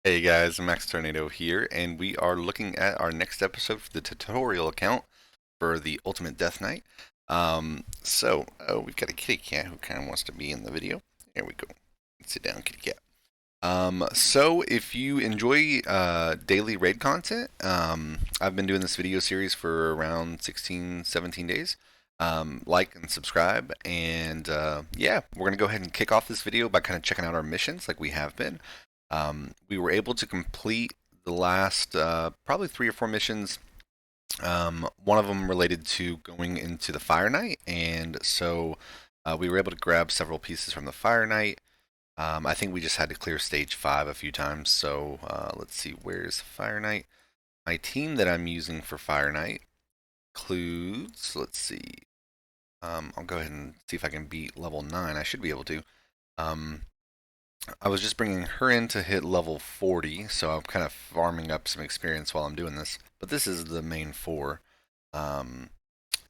Hey guys, Max Tornado here, and we are looking at our next episode for the tutorial account for the Ultimate Death Knight. We've got a kitty cat who kind of wants to be in the video. There we go. Sit down, kitty cat. If you enjoy daily raid content, I've been doing this video series for around 16, 17 days. Like and subscribe, and yeah, we're gonna go ahead and kick off this video by kind of checking out our missions like we have been. We were able to complete the last probably 3 or 4 missions. One of them related to going into the Fire Knight, and we were able to grab several pieces from the Fire Knight. I think we just had to clear stage 5 a few times. Let's see, where's Fire Knight? My team that I'm using for Fire Knight includes, let's see, I'll go ahead and see if I can beat level 9. I should be able to. Um, I was just bringing her in to hit level 40, so I'm kind of farming up some experience while I'm doing this. But this is the main 4. Um,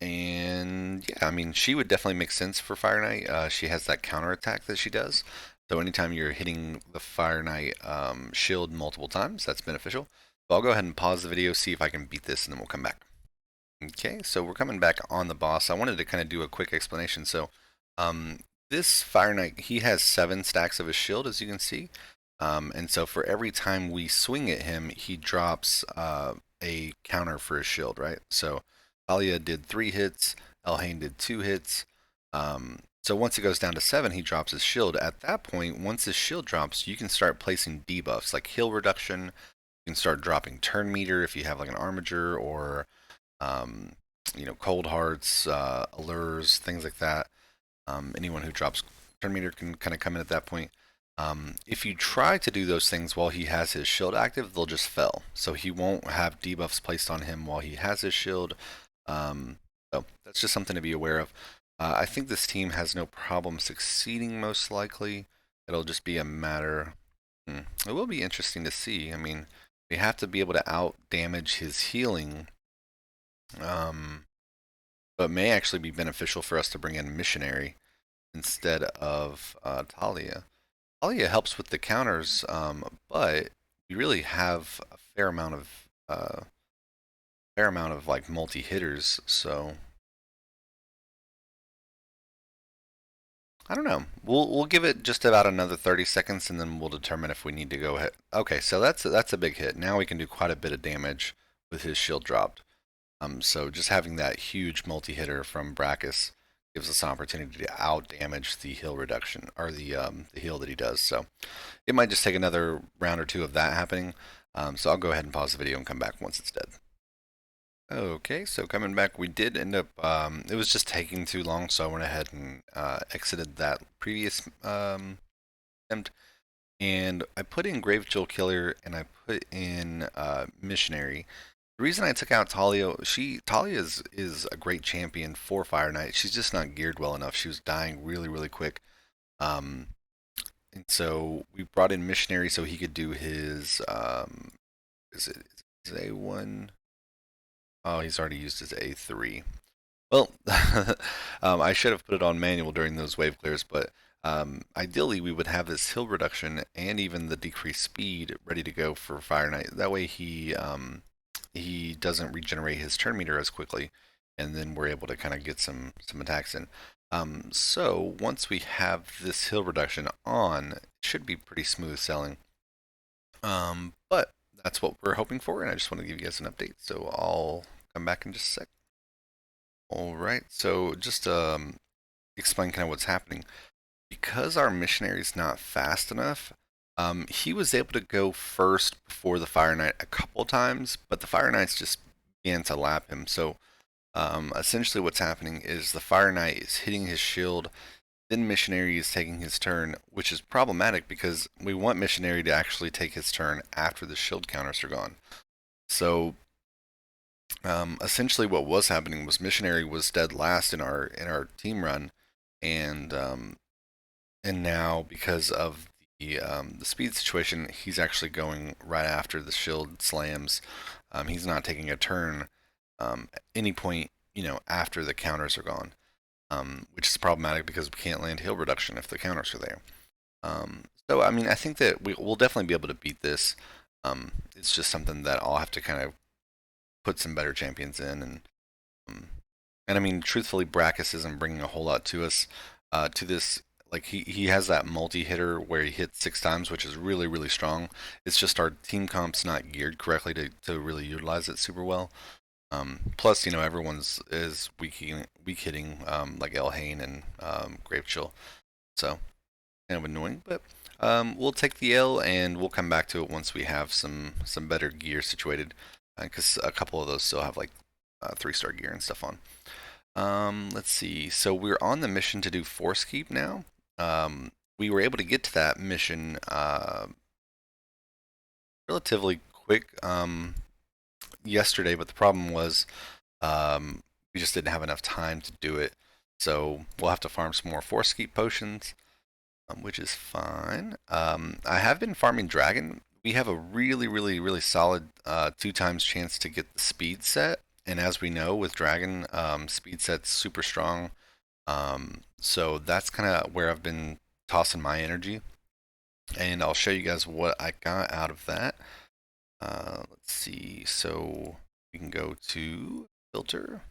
and yeah, I mean, she would definitely make sense for Fire Knight. She has that counter attack that she does. So anytime you're hitting the Fire Knight shield multiple times, that's beneficial. So I'll go ahead and pause the video, see if I can beat this, and then we'll come back. Okay, so we're coming back on the boss. I wanted to kind of do a quick explanation. Um, this Fire Knight, he has 7 stacks of his shield, as you can see. And so for every time we swing at him, he drops a counter for his shield, right? So Talia did 3 hits, Elhain did 2 hits. So once it goes down to 7, he drops his shield. At that point, once his shield drops, you can start placing debuffs like heal reduction. You can start dropping turn meter if you have like an armature or um, cold hearts, allures, things like that. Anyone who drops turn meter can kind of come in at that point. If you try to do those things while he has his shield active, they'll just fail. So he won't have debuffs placed on him while he has his shield. So that's just something to be aware of. I think this team has no problem succeeding, most likely. It'll just be a matter. It will be interesting to see. I mean, we have to be able to out damage his healing, um, but may actually be beneficial for us to bring in Missionary instead of Talia. Talia helps with the counters, but we really have a fair amount of like multi hitters. So I don't know. We'll give it just about another 30 seconds, and then we'll determine if we need to go ahead. Okay, so that's a big hit. Now we can do quite a bit of damage with his shield dropped. So just having that huge multi hitter from Brackus gives us an opportunity to out damage the heal reduction or the heal that he does. So it might just take another round or 2 of that happening. So I'll go ahead and pause the video and come back once it's dead. Okay, so coming back, we did end up, it was just taking too long, so I went ahead and exited that previous attempt. And I put in Grave Jewel Killer and I put in Missionary. The reason I took out Talia, Talia is a great champion for Fire Knight. She's just not geared well enough. She was dying really, really quick. Um, and so we brought in Missionary so he could do his, is it A1? Oh, he's already used his A3. Well, I should have put it on manual during those wave clears, but ideally we would have this hill reduction and even the decreased speed ready to go for Fire Knight. That way he doesn't regenerate his turn meter as quickly, and then we're able to kind of get some attacks in. So once we have this hill reduction on, it should be pretty smooth sailing. But that's what we're hoping for, and I just want to give you guys an update. So I'll come back in just a sec. All right, so just explain kind of what's happening. Because our missionary is not fast enough, he was able to go first before the Fire Knight a couple times, but the Fire Knights just began to lap him. So essentially what's happening is the Fire Knight is hitting his shield, then Missionary is taking his turn, which is problematic because we want Missionary to actually take his turn after the shield counters are gone. So essentially what was happening was Missionary was dead last in our team run, and now because of the speed situation, he's actually going right after the shield slams. He's not taking a turn at any point, after the counters are gone, which is problematic because we can't land heal reduction if the counters are there. So I mean, I think that we'll definitely be able to beat this. It's just something that I'll have to kind of put some better champions in, um, and I mean, truthfully, Brackus isn't bringing a whole lot to us. To this, like he has that multi hitter where he hits 6 times, which is really strong. It's just our team comp's not geared correctly to really utilize it super well. Plus, everyone's is weak hitting like El Hain and Grave Chill, so kind of annoying. But we'll take the L and we'll come back to it once we have some better gear situated, because a couple of those still have like 3-star gear and stuff on. Let's see. So we're on the mission to do Force Keep now. We were able to get to that mission relatively quick yesterday, but the problem was we just didn't have enough time to do it. So we'll have to farm some more Force Keep potions, which is fine. I have been farming Dragon. We have a really solid 2 times chance to get the speed set. And as we know with Dragon, speed set's super strong. So that's kind of where I've been tossing my energy. And I'll show you guys what I got out of that. Let's see. So we can go to filter.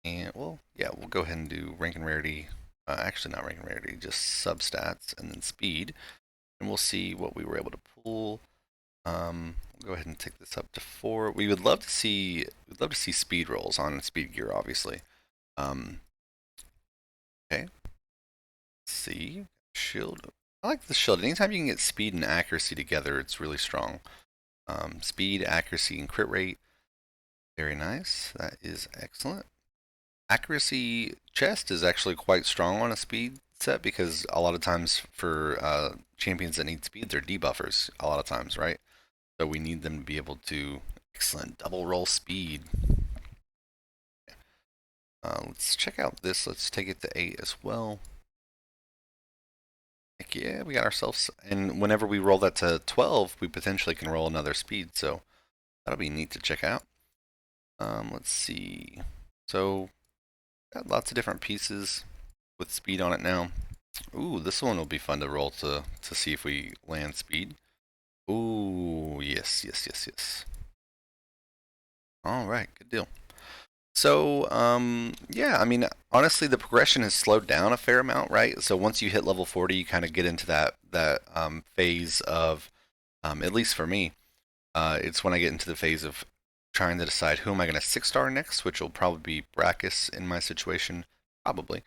And well, yeah, we'll go ahead and do rank and rarity. Actually, not rank and rarity, just substats and then speed. And we'll see what we were able to pull. We'll go ahead and take this up to 4. We'd love to see speed rolls on speed gear, obviously. Okay. Let's see. Shield. I like the shield. Anytime you can get speed and accuracy together, it's really strong. Speed, accuracy, and crit rate. Very nice. That is excellent. Accuracy chest is actually quite strong on a speed set because a lot of times for champions that need speed, they're debuffers a lot of times, right? So we need them to be able to excellent double roll speed. Let's check out this. Let's take it to 8 as well. Heck yeah, we got ourselves. And whenever we roll that to 12, we potentially can roll another speed. So that'll be neat to check out. Let's see. So got lots of different pieces with speed on it now. Ooh, this one will be fun to roll to see if we land speed. Ooh, yes. All right, good deal. So, yeah, I mean, honestly, the progression has slowed down a fair amount, right? So once you hit level 40, you kind of get into that phase of, at least for me, it's when I get into the phase of trying to decide who am I going to 6-star next, which will probably be Brackus in my situation, probably.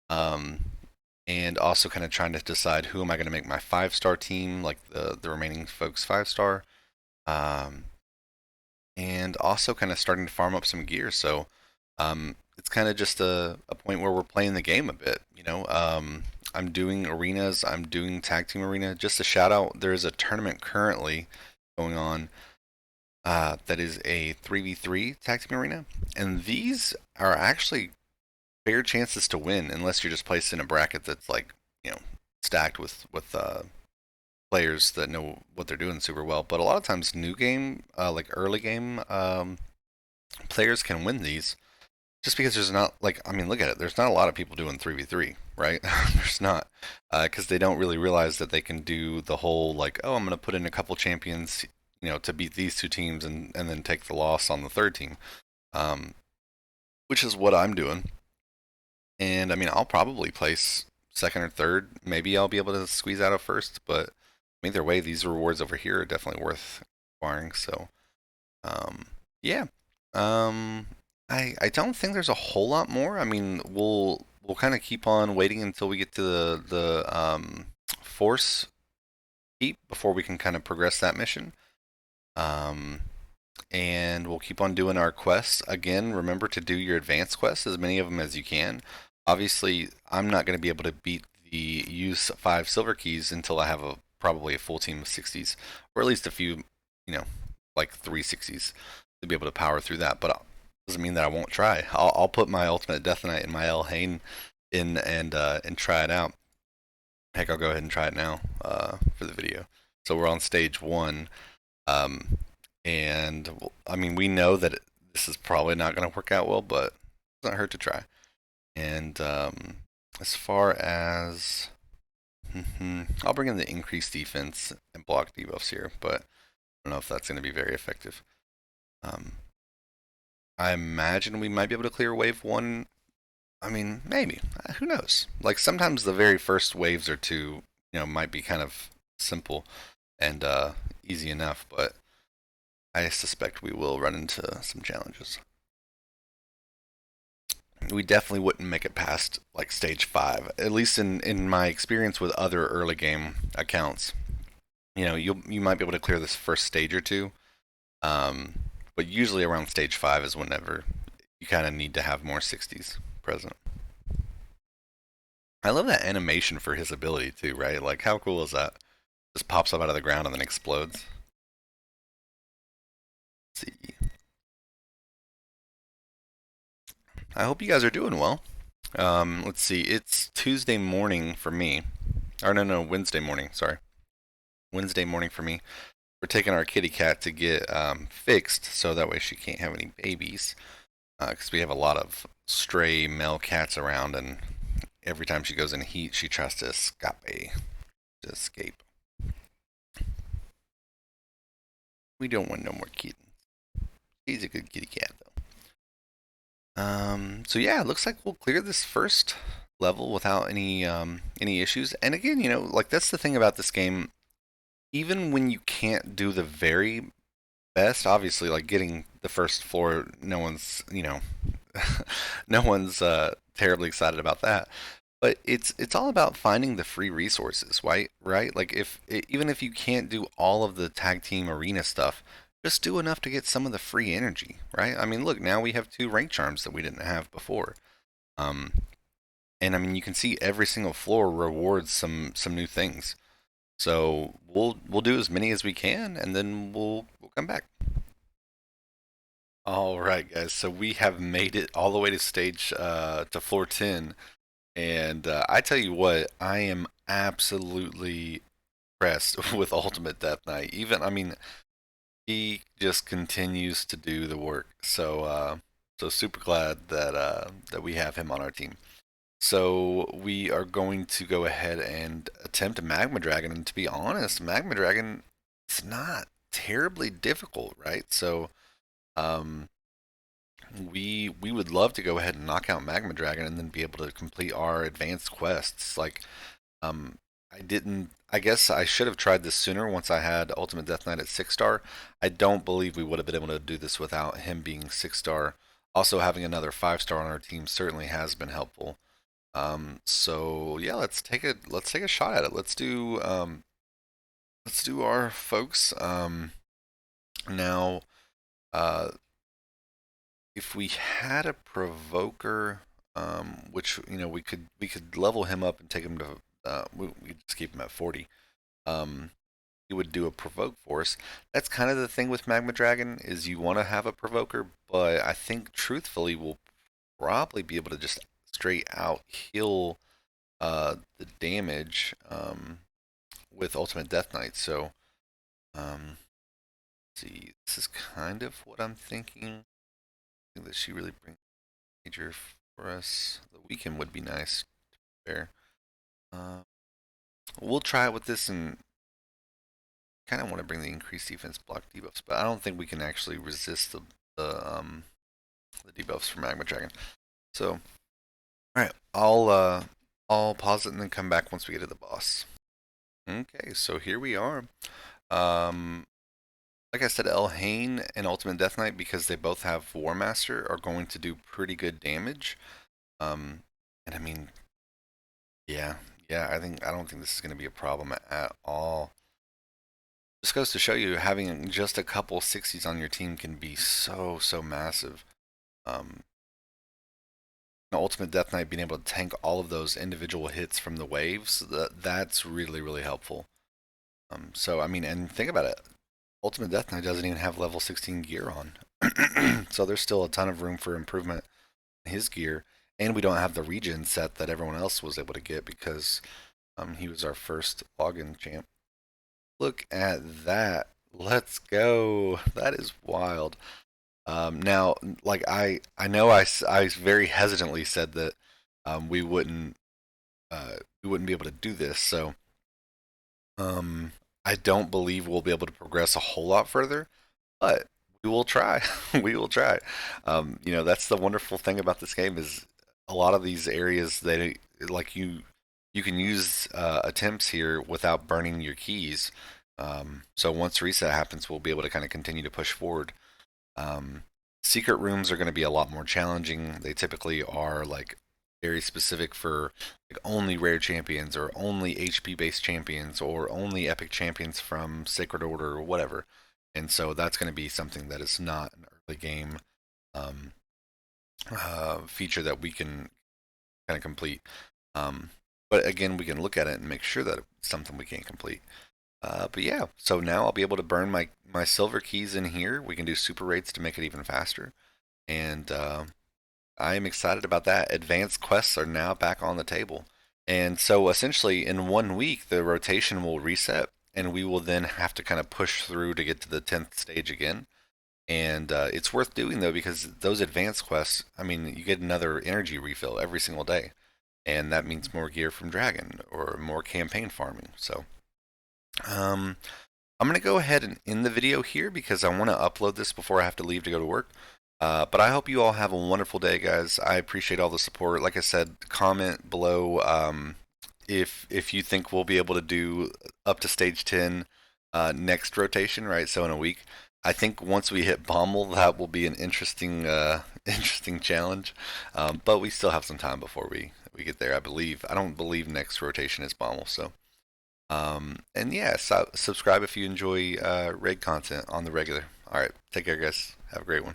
And also kind of trying to decide who am I going to make my 5-star team, like the remaining folks 5-star. And also kind of starting to farm up some gear. So it's kind of just a point where we're playing the game a bit. I'm doing arenas, I'm doing tag team arena. Just a shout out, there is a tournament currently going on that is a 3v3 tag team arena. And these are actually fair chances to win unless you're just placed in a bracket that's like, stacked with players that know what they're doing super well. But a lot of times, new game, like early game, players can win these just because there's not like I mean, look at it. There's not a lot of people doing 3v3, right? There's not because they don't really realize that they can do the whole like, oh, I'm gonna put in a couple champions, to beat these 2 teams and then take the loss on the third team, which is what I'm doing. And I mean, I'll probably place second or third. Maybe I'll be able to squeeze out a first, but either way, these rewards over here are definitely worth acquiring. So, yeah. Um, I don't think there's a whole lot more. I mean, we'll kind of keep on waiting until we get to the force keep before we can kind of progress that mission. Um, and we'll keep on doing our quests. Again, remember to do your advanced quests, as many of them as you can. Obviously, I'm not going to be able to beat the use 5 silver keys until I have probably a full team of 60s, or at least a few, like 360s to be able to power through that. But doesn't mean that I won't try. I'll put my ultimate Death Knight and my El Hain in and try it out. Heck, I'll go ahead and try it now for the video. So we're on stage 1. And I mean, we know that this is probably not going to work out well, but it doesn't hurt to try. And as far as I'll bring in the increased defense and block debuffs here, but I don't know if that's going to be very effective. Um, I imagine we might be able to clear wave one. I mean, maybe. Who knows? Like sometimes the very first waves or two, might be kind of simple and easy enough, but I suspect we will run into some challenges. We definitely wouldn't make it past like stage five, at least in my experience with other early game accounts. You might be able to clear this first stage or two, um, but usually around stage five is whenever you kind of need to have more 60s present. I love that animation for his ability too, right? Like how cool is that? Just pops up out of the ground and then explodes. Let's see. I hope you guys are doing well. Let's see. It's Tuesday morning for me. Or no, Wednesday morning. Sorry, Wednesday morning for me. We're taking our kitty cat to get fixed so that way she can't have any babies. Because we have a lot of stray male cats around, and every time she goes in heat, she tries to escape. We don't want no more kittens. She's a good kitty cat though. So yeah, it looks like we'll clear this first level without any issues. And again, like that's the thing about this game. Even when you can't do the very best, obviously, like getting the first floor, no one's no one's terribly excited about that. But it's all about finding the free resources, right? Right? Like even if you can't do all of the tag team arena stuff, just do enough to get some of the free energy, right? I mean, look, now we have two rank charms that we didn't have before. Um, and I mean, you can see every single floor rewards some new things. So we'll do as many as we can, and then we'll come back. All right, guys. So we have made it all the way to stage to floor 10, and I tell you what, I am absolutely impressed with Ultimate Death Knight. Even I mean, he just continues to do the work. So super glad that we have him on our team. So we are going to go ahead and attempt a Magma Dragon, and to be honest, Magma Dragon is not terribly difficult, right? So um, we would love to go ahead and knock out Magma Dragon and then be able to complete our advanced quests. Like um, I didn't. I guess I should have tried this sooner once I had Ultimate Death Knight at 6 star. I don't believe we would have been able to do this without him being 6 star. Also, having another 5 star on our team certainly has been helpful. So yeah, let's take a shot at it. Let's do our folks. Now, uh, if we had a provoker, which we could level him up and take him to, we could just keep him at 40. Um, he would do a provoke for us. That's kind of the thing with Magma Dragon is you want to have a provoker, but I think truthfully we'll probably be able to just straight out heal the damage with Ultimate Death Knight. So, let's see, this is kind of what I'm thinking. I think that she really brings major for us. The weekend would be nice. There. Uh, we'll try it with this and kind of want to bring the increased defense block debuffs, but I don't think we can actually resist the debuffs from Magma Dragon. So, all right, I'll pause it and then come back once we get to the boss. Okay, so here we are. Um, like I said, Elhain and Ultimate Death Knight, because they both have War Master, are going to do pretty good damage. And I mean, yeah, yeah, I don't think this is going to be a problem at all. This goes to show you having just a couple 60s on your team can be so massive. Um, Ultimate Death Knight being able to tank all of those individual hits from the waves, that's really helpful. So I mean, and think about it. Ultimate Death Knight doesn't even have level 16 gear on. So there's still a ton of room for improvement in his gear. And we don't have the regen set that everyone else was able to get because he was our first login champ. Look at that. Let's go. That is wild. Now, like I know I very hesitantly said that we we wouldn't be able to do this. So um, I don't believe we'll be able to progress a whole lot further, but we will try. We will try. That's the wonderful thing about this game is a lot of these areas they like you can use attempts here without burning your keys. So once reset happens, we'll be able to kind of continue to push forward. Um, Secret rooms are going to be a lot more challenging. They typically are like very specific for like only rare champions or only HP based champions or only epic champions from Sacred Order or whatever. And so that's going to be something that is not an early game um, feature that we can kind of complete. Um, but again, we can look at it and make sure that it's something we can't complete. But yeah, so now I'll be able to burn my silver keys in here. We can do super rates to make it even faster. And I am excited about that. Advanced quests are now back on the table. And so essentially, in 1 week, the rotation will reset, and we will then have to kind of push through to get to the 10th stage again. And it's worth doing though, because those advanced quests, I mean, you get another energy refill every single day. And that means more gear from Dragon or more campaign farming. So um, I'm going to go ahead and end the video here because I want to upload this before I have to leave to go to work. But I hope you all have a wonderful day, guys. I appreciate all the support. Like I said, comment below if you think we'll be able to do up to stage 10 next rotation, right? So in a week. I think once we hit Bommel, that will be an interesting interesting challenge. But we still have some time before we get there. I believe. I don't believe next rotation is Bommel, so. And yeah, subscribe if you enjoy raid content on the regular. All right, take care, guys. Have a great one.